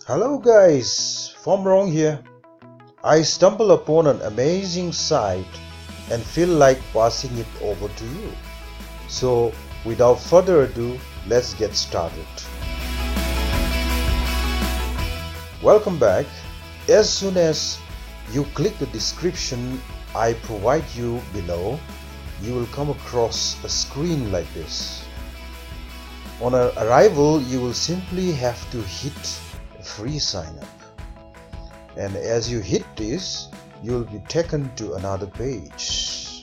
Hello guys, From Wrong here. I stumble upon an amazing site and feel like passing it over to you. So without further ado, let's get started. Welcome back. As soon as you click the description I provide you below, you will come across a screen like this. On arrival, you will simply have to hit free sign up, and as you hit this, you will be taken to another page.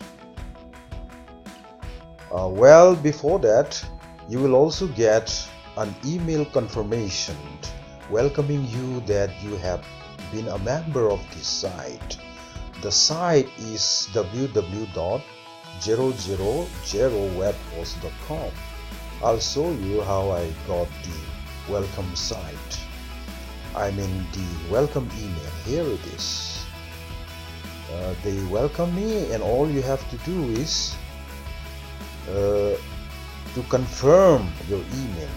Before that, you will also get an email confirmation welcoming you that you have been a member of this site. The site is www.000webhost.com. I'll show you how I got the welcome site. The welcome email. Here it is. They welcome me, and all you have to do is to confirm your email.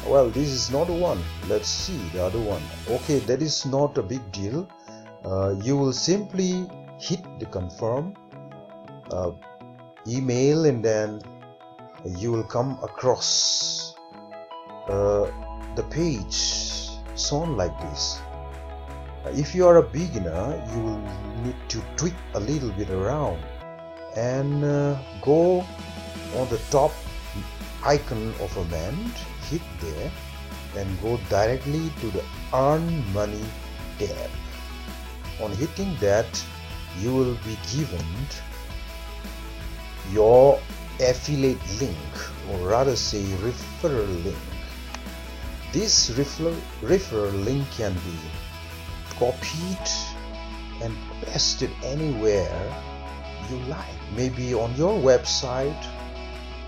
Well, this is not the one. Let's see the other one. Okay, that is not a big deal. You will simply hit the confirm email, and then you will come across the page shown like this. If you are a beginner, you will need to tweak a little bit around and go on the top icon of a man, hit there, and go directly to the earn money tab. On hitting that, you will be given your affiliate link, or rather say referral link. This referral link can be copied and pasted anywhere you like, maybe on your website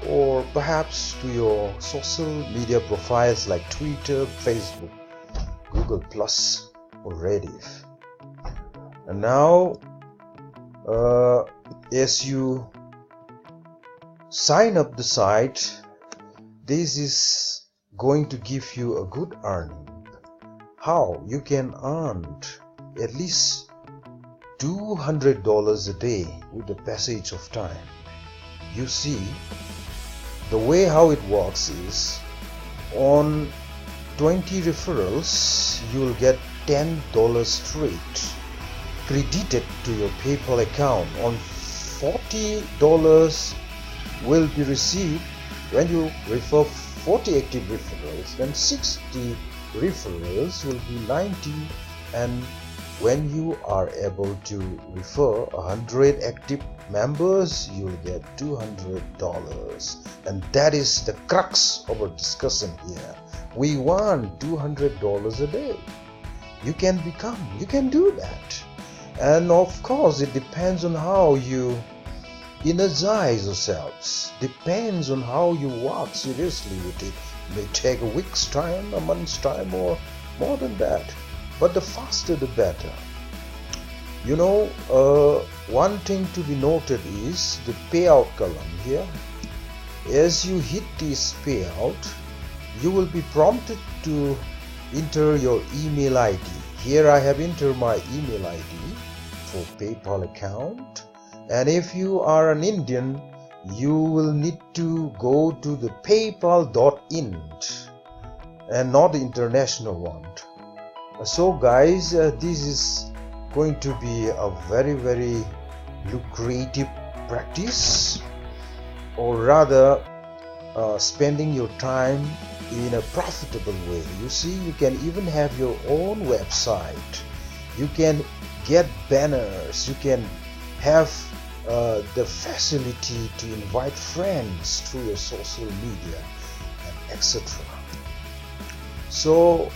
or perhaps to your social media profiles like Twitter, Facebook, Google Plus, or Reddit. And now as you sign up the site, this is going to give you a good earning. How you can earn at least $200 a day with the passage of time. You see, the way how it works is, on 20 referrals you will get $10 straight credited to your PayPal account. On $40 will be received when you refer 40 active referrals. Then 60 referrals will be 90, and when you are able to refer 100 active members, you will get $200. And that is the crux of our discussion here. We want $200 a day. You can do that. And of course, it depends on how you energize yourselves, depends on how you work seriously with it. It may take a week's time, a month's time, or more than that, but the faster the better. One thing to be noted is the payout column here. As you hit this payout, you will be prompted to enter your email ID. Here I have entered my email ID for PayPal account. And if you are an Indian, you will need to go to the paypal.int and not the international one. So guys, this is going to be a very, very lucrative practice, or rather spending your time in a profitable way. You see, you can even have your own website. You can get banners. You can have the facility to invite friends through your social media, and etc. So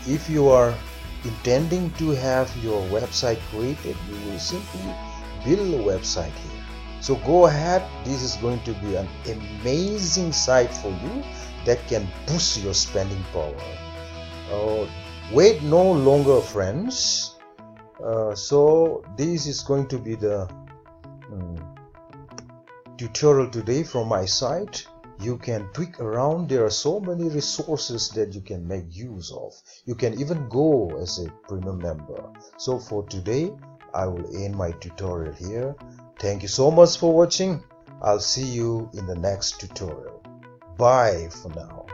if you are intending to have your website created, you will simply build a website here. So go ahead. This is going to be an amazing site for you that can boost your spending power. Wait no longer, friends. So this is going to be the tutorial today from my site. you can tweak around. There are so many resources that you can make use of. You can even go as a premium member. So for today, I will end my tutorial here. Thank you so much for watching. I'll see you in the next tutorial. Bye for now.